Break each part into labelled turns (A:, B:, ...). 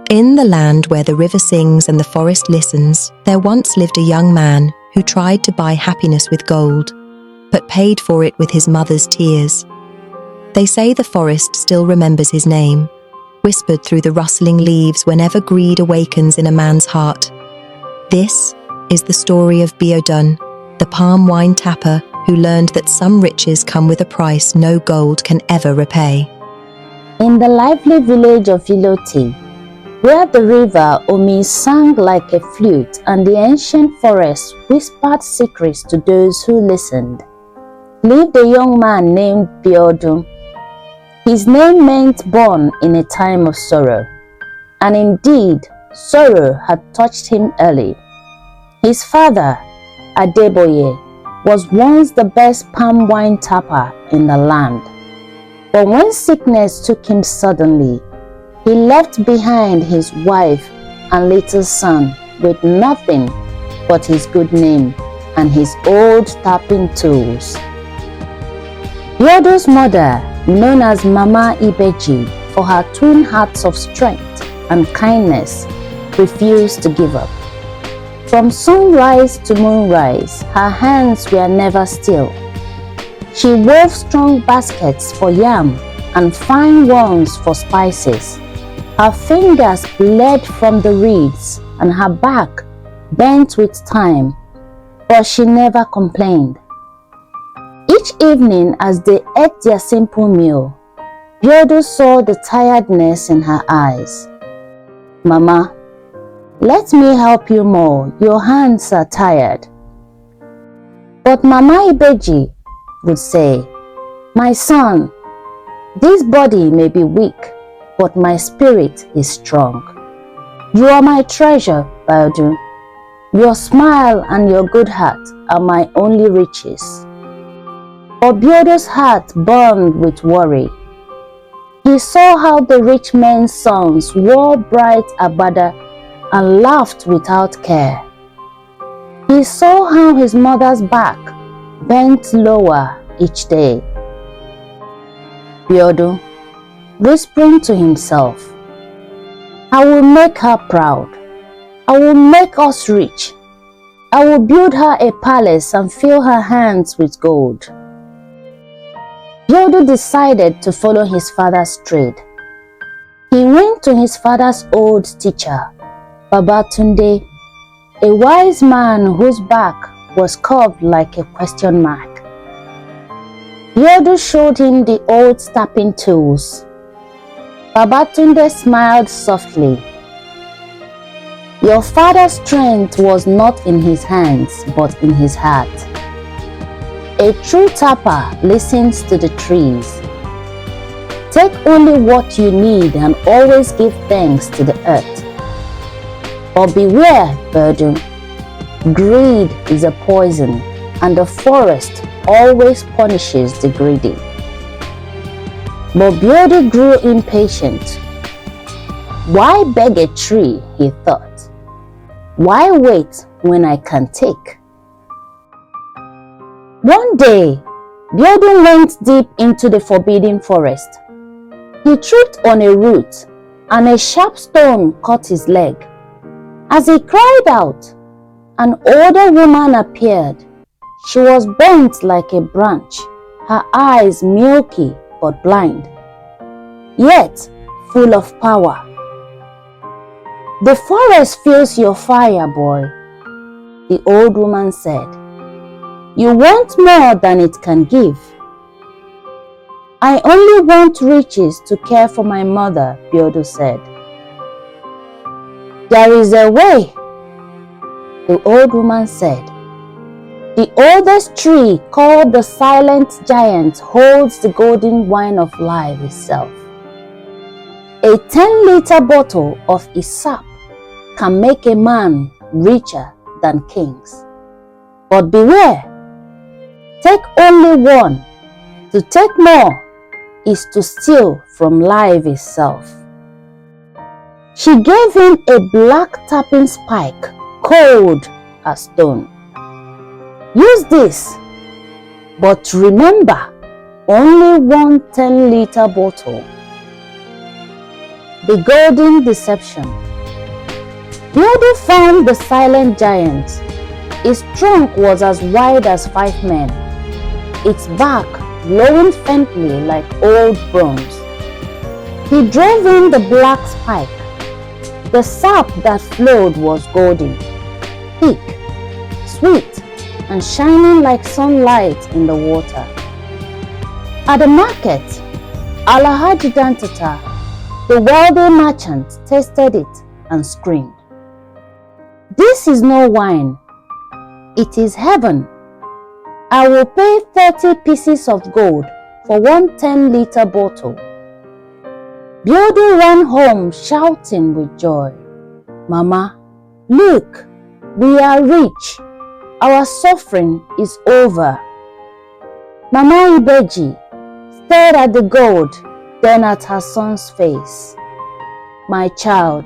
A: In the land where the river sings and the forest listens, there once lived a young man who tried to buy happiness with gold, but paid for it with his mother's tears. They say the forest still remembers his name, whispered through the rustling leaves whenever greed awakens in a man's heart. This is the story of Biodun, the palm wine tapper who learned that some riches come with a price no gold can ever repay.
B: In the lively village of Iloti, where the river Omi sang like a flute and the ancient forest whispered secrets to those who listened, lived a young man named Biodun. His name meant born in a time of sorrow, and indeed, sorrow had touched him early. His father, Adeboye, was once the best palm wine tapper in the land. But when sickness took him suddenly, he left behind his wife and little son with nothing but his good name and his old tapping tools. Biodun's mother, known as Mama Ibeji for her twin hearts of strength and kindness, refused to give up. From sunrise to moonrise, her hands were never still. She wove strong baskets for yam and fine ones for spices. Her fingers bled from the reeds and her back bent with time, but she never complained. Each evening as they ate their simple meal, Biodun saw the tiredness in her eyes. "Mama, let me help you more, your hands are tired." But Mama Ibeji would say, "My son, this body may be weak, but my spirit is strong. You are my treasure, Biodun. Your smile and your good heart are my only riches." But Biodun's heart burned with worry. He saw how the rich men's sons wore bright agbada and laughed without care. He saw how his mother's back bent lower each day. Biodun, whispering to himself, "I will make her proud. I will make us rich. I will build her a palace and fill her hands with gold." Biodun decided to follow his father's trade. He went to his father's old teacher, Babatunde, a wise man whose back was curved like a question mark. Biodun showed him the old tapping tools. Babatunde smiled softly. "Your father's strength was not in his hands, but in his heart. A true tapper listens to the trees. Take only what you need and always give thanks to the earth. But beware, Biodun. Greed is a poison, and the forest always punishes the greedy." But Biodun grew impatient. "Why beg a tree?" he thought. "Why wait when I can take?" One day, Biodun went deep into the forbidden forest. He tripped on a root, and a sharp stone cut his leg. As he cried out, an older woman appeared. She was bent like a branch, her eyes milky but blind, yet full of power. "The forest feels your fire, boy," the old woman said. "You want more than it can give." "I only want riches to care for my mother," Biodun said. "There is a way," the old woman said. "The oldest tree, called the silent giant, holds the golden wine of life itself. A 10-liter bottle of its sap can make a man richer than kings. But beware, take only one. To take more is to steal from life itself." She gave him a black tapping spike, cold as stone. "Use this, but remember, only one 10-liter bottle." The Golden Deception. Biodun found the silent giant. Its trunk was as wide as 5 men, its back glowing faintly like old bronze. He drove in the black spike. The sap that flowed was golden, thick, sweet, and shining like sunlight in the water. At the market, Alhaji Dantata, the wealthy merchant, tasted it and screamed, "This is no wine. It is heaven. I will pay 30 pieces of gold for one 10-liter bottle." Biodun ran home shouting with joy, "Mama, look, we are rich. Our suffering is over." Mama Ibeji stared at the gold, then at her son's face. "My child,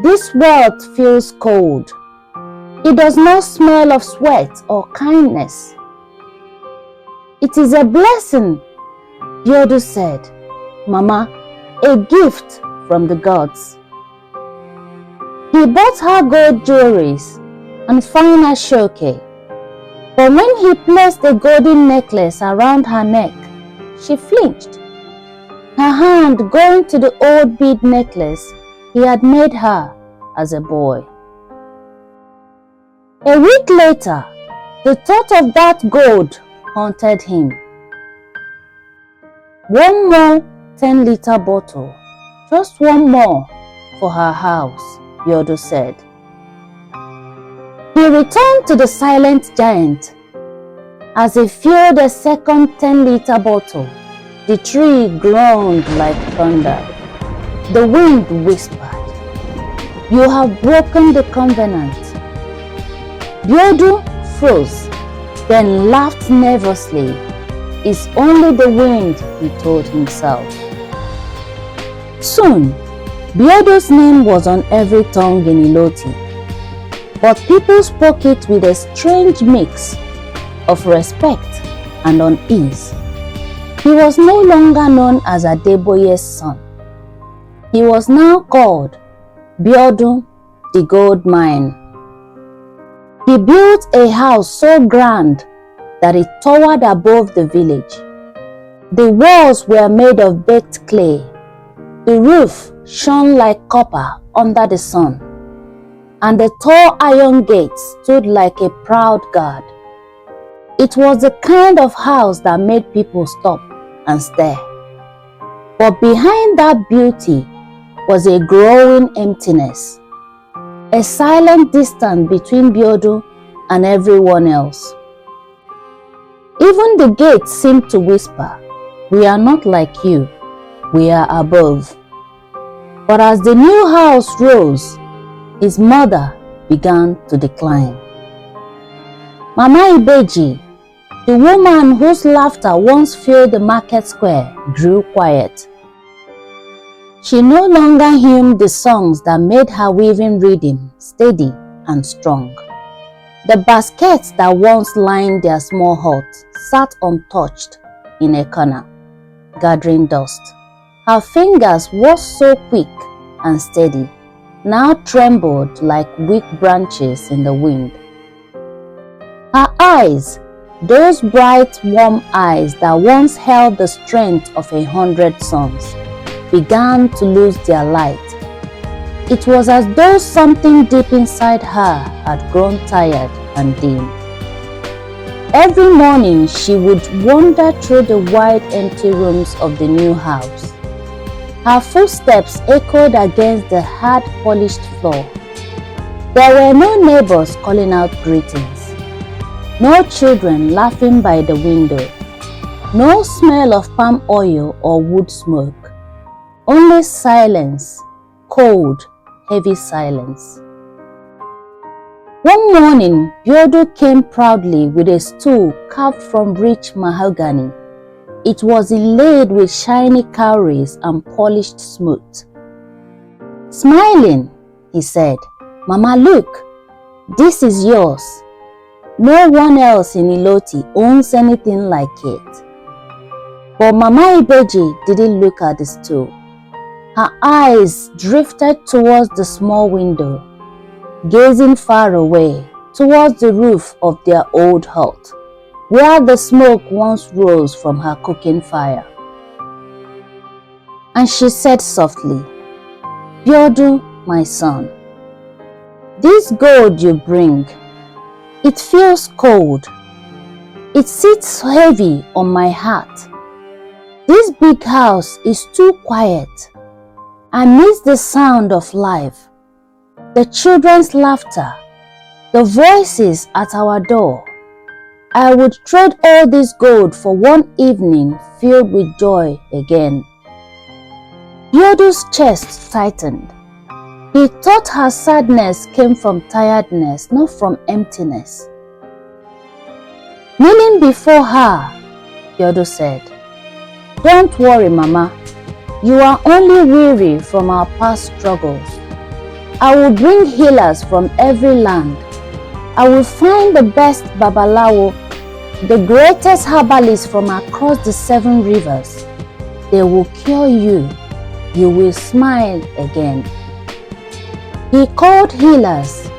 B: this wealth feels cold. It does not smell of sweat or kindness." "It is a blessing," Biodun said. "Mama, a gift from the gods." He bought her gold jewelries and fine ashoke. But when he placed a golden necklace around her neck, she flinched, her hand going to the old bead necklace he had made her as a boy. A week later, the thought of that gold haunted him. One more 10-liter bottle, just one more for her house, Biodun said. He returned to the silent giant. As he filled a second 10-liter bottle, the tree groaned like thunder. The wind whispered, "You have broken the covenant." Biodun froze, then laughed nervously. "It's only the wind," he told himself. Soon, Biodun's name was on every tongue in Iloti, but people spoke it with a strange mix of respect and unease. He was no longer known as Adeboye's son. He was now called Biodun the Gold Mine. He built a house so grand that it towered above the village. The walls were made of baked clay. The roof shone like copper under the sun, and the tall iron gates stood like a proud guard. It was the kind of house that made people stop and stare. But behind that beauty was a growing emptiness, a silent distance between Biodun and everyone else. Even the gates seemed to whisper, "We are not like you, we are above." But as the new house rose, his mother began to decline. Mama Ibeji, the woman whose laughter once filled the market square, grew quiet. She no longer hummed the songs that made her weaving rhythm steady and strong. The baskets that once lined their small hut sat untouched in a corner, gathering dust. Her fingers, once so quick and steady, now trembled like weak branches in the wind. Her eyes, those bright, warm eyes that once held the strength of 100 suns, began to lose their light. It was as though something deep inside her had grown tired and dim. Every morning she would wander through the wide empty rooms of the new house. Her footsteps echoed against the hard polished floor. There were no neighbors calling out greetings, no children laughing by the window, no smell of palm oil or wood smoke. Only silence, cold, heavy silence. One morning, Biodun came proudly with a stool carved from rich mahogany. It was inlaid with shiny cowries and polished smooth. Smiling, he said, "Mama, look, this is yours. No one else in Iloti owns anything like it." But Mama Ibeji didn't look at the stool. Her eyes drifted towards the small window, gazing far away towards the roof of their old hut, where the smoke once rose from her cooking fire. And she said softly, "Biodun, my son, this gold you bring, it feels cold. It sits heavy on my heart. This big house is too quiet. I miss the sound of life, the children's laughter, the voices at our door. I would trade all this gold for one evening filled with joy again." Biodun's chest tightened. He thought her sadness came from tiredness, not from emptiness. Kneeling before her, Biodun said, "Don't worry, Mama. You are only weary from our past struggles. I will bring healers from every land. I will find the best Babalawo, the greatest herbalists from across the 7 rivers. They will cure you. You will smile again." He called healers,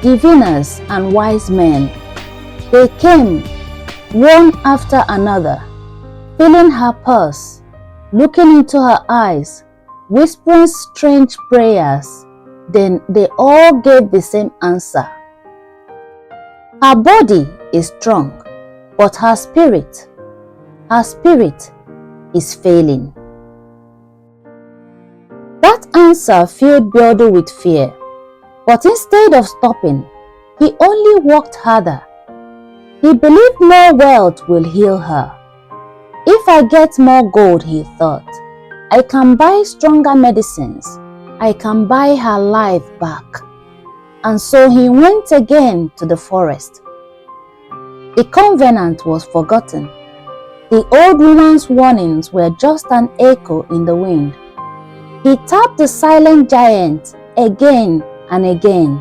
B: diviners, and wise men. They came, one after another, filling her purse, looking into her eyes, whispering strange prayers. Then they all gave the same answer. Her body is strong, but her spirit is failing. That answer filled Biodun with fear, but instead of stopping, he only worked harder. He believed more wealth will heal her. If I get more gold, he thought, I can buy stronger medicines. I can buy her life back. And so he went again to the forest. The covenant was forgotten. The old woman's warnings were just an echo in the wind. He tapped the silent giant again and again,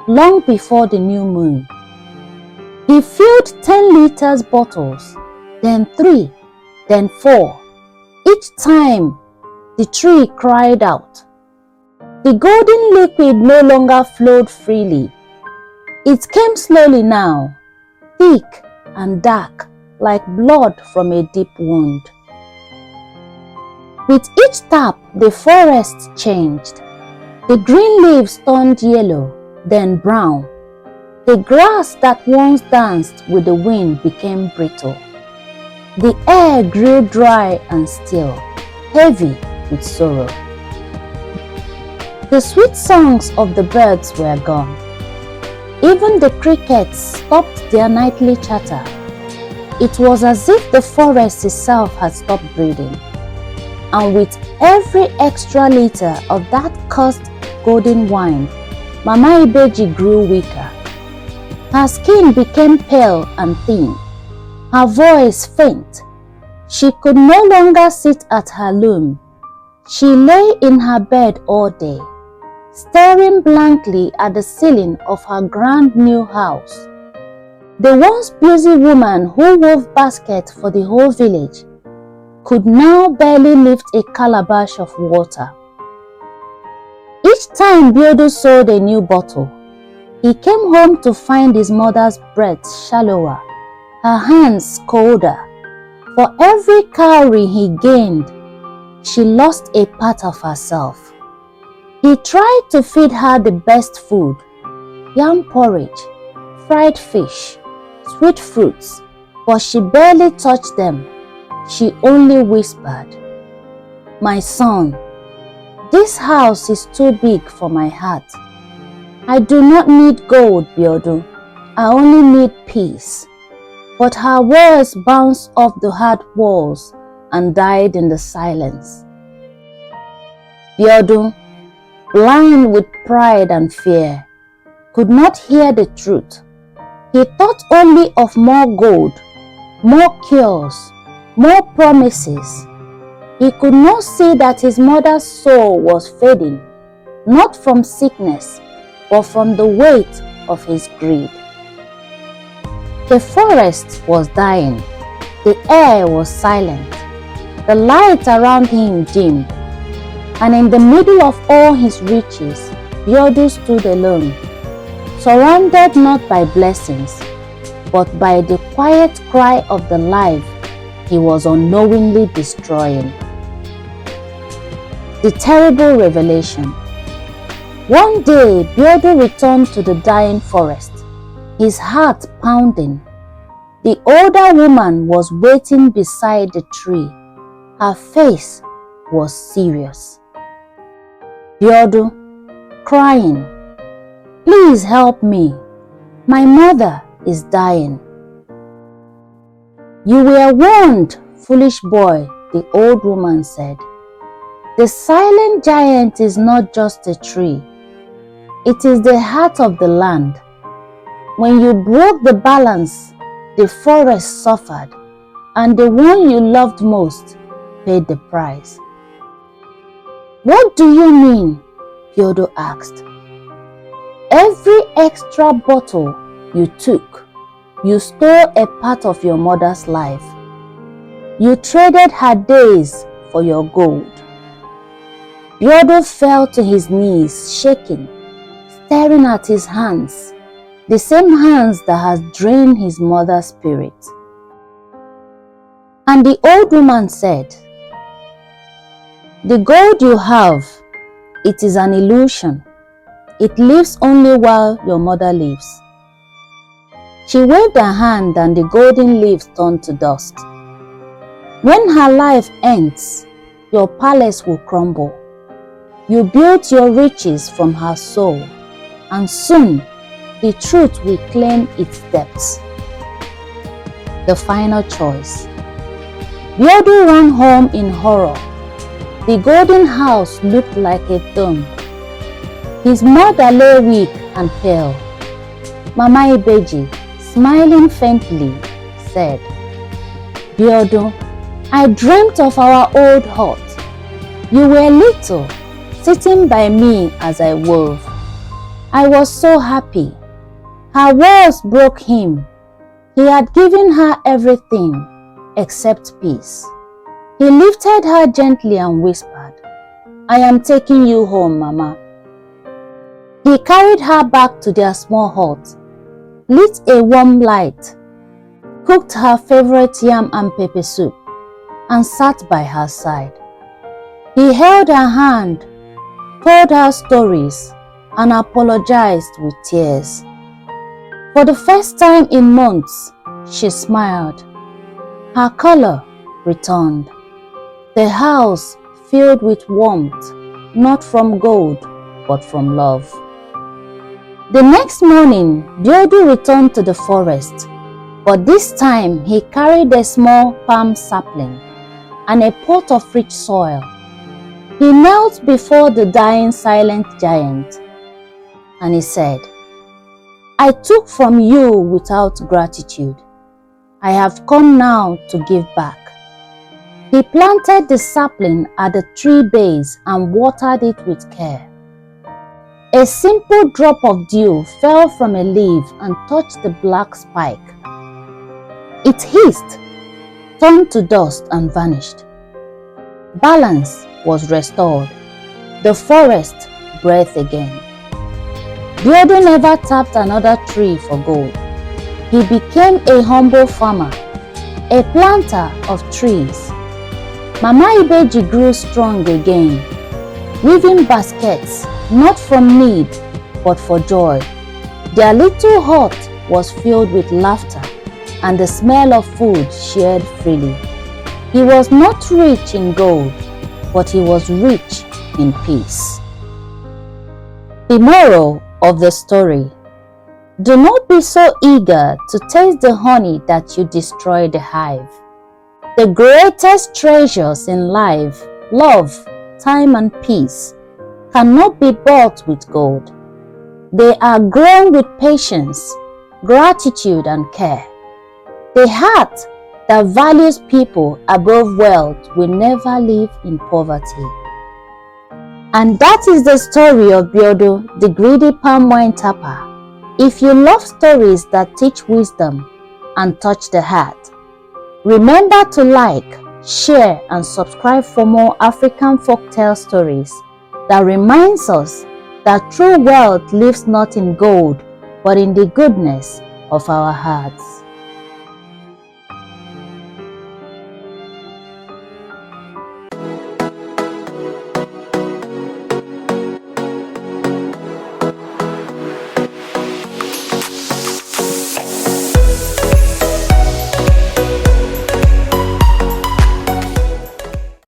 B: long before the new moon. He filled 10 liters bottles, then 3, then 4. Each time, the tree cried out. The golden liquid no longer flowed freely. It came slowly now, thick and dark, like blood from a deep wound. With each tap, the forest changed. The green leaves turned yellow, then brown. The grass that once danced with the wind became brittle. The air grew dry and still, heavy with sorrow. The sweet songs of the birds were gone. Even the crickets stopped their nightly chatter. It was as if the forest itself had stopped breathing. And with every extra liter of that cursed golden wine, Mama Ibeji grew weaker. Her skin became pale and thin, her voice faint. She could no longer sit at her loom. She lay in her bed all day, staring blankly at the ceiling of her grand new house. The once busy woman who wove baskets for the whole village could now barely lift a calabash of water. Each time Biodun sold a new bottle, he came home to find his mother's breath shallower, her hands colder. For every cowrie he gained, she lost a part of herself. He tried to feed her the best food, yam porridge, fried fish, sweet fruits, but she barely touched them. She only whispered, "My son, this house is too big for my heart. I do not need gold, Biodun. I only need peace." But her words bounced off the hard walls and died in the silence. Biodun, blind with pride and fear, could not hear the truth. He thought only of more gold, more cures, more promises. He could not see that his mother's soul was fading, not from sickness, but from the weight of his greed. The forest was dying. The air was silent. The light around him dimmed. And in the middle of all his riches, Biodun stood alone, surrounded not by blessings, but by the quiet cry of the life he was unknowingly destroying. The terrible revelation. One day, Biodun returned to the dying forest, his heart pounding. The older woman was waiting beside the tree. Her face was serious. Biodun, crying, "Please help me. My mother is dying." "You were warned, foolish boy," the old woman said. "The silent giant is not just a tree. It is the heart of the land. When you broke the balance, the forest suffered, and the one you loved most paid the price." "What do you mean?" Biodun asked. "Every extra bottle you took, you stole a part of your mother's life. You traded her days for your gold." Biodun fell to his knees, shaking, staring at his hands, the same hands that had drained his mother's spirit. And the old woman said, "The gold you have, it is an illusion. It lives only while your mother lives." She waved her hand and the golden leaves turned to dust. "When her life ends, your palace will crumble. You built your riches from her soul, and soon the truth will claim its depths." The final choice. Biodun ran home in horror. The golden house looked like a tomb. His mother lay weak and pale. Mama Ibeji, smiling faintly, said, "Biodun, I dreamt of our old hut. You were little, sitting by me as I wove. I was so happy. Her words broke him. He had given her everything except peace." He lifted her gently and whispered, "I am taking you home, Mama." He carried her back to their small hut, lit a warm light, cooked her favorite yam and pepper soup, and sat by her side. He held her hand, told her stories, and apologized with tears. For the first time in months, she smiled. Her color returned. The house filled with warmth, not from gold, but from love. The next morning, Biodun returned to the forest, but this time he carried a small palm sapling and a pot of rich soil. He knelt before the dying silent giant, and he said, "I took from you without gratitude. I have come now to give back." He planted the sapling at the tree base and watered it with care. A simple drop of dew fell from a leaf and touched the black spike. It hissed, turned to dust, and vanished. Balance was restored. The forest breathed again. Biodun never tapped another tree for gold. He became a humble farmer, a planter of trees. Mama Ibeji grew strong again, weaving baskets, not from need, but for joy. Their little hut was filled with laughter and the smell of food shared freely. He was not rich in gold, but he was rich in peace. The moral of the story: do not be so eager to taste the honey that you destroy the hive. The greatest treasures in life, love, time, and peace, cannot be bought with gold. They are grown with patience, gratitude, and care. The heart that values people above wealth will never live in poverty. And that is the story of Biodun, the greedy palm wine tapper. If you love stories that teach wisdom and touch the heart, remember to like, share, and subscribe for more African folktale stories that reminds us that true wealth lives not in gold, but in the goodness of our hearts.